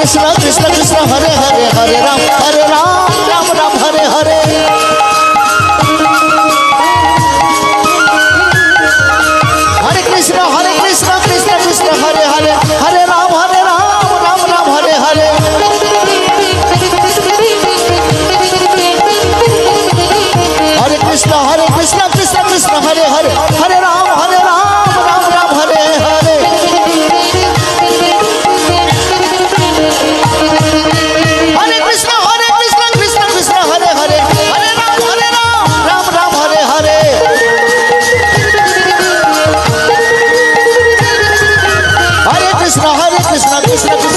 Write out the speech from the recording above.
Krishna Krishna Krishna Hare Hare Hare Ram Ram Ram Hare Hare Hare Krishna Krishna Krishna Hare Hare Hare Ram Ram Ram Hare Hare Hare Krishna Krishna Krishna Hare Hare Hare Ram Ram Ram Hare Hare Hare Krishna Krishna Krishna Hare Hare Hare Ram Ram Hare Hare Hare Krishna Krishna Krishna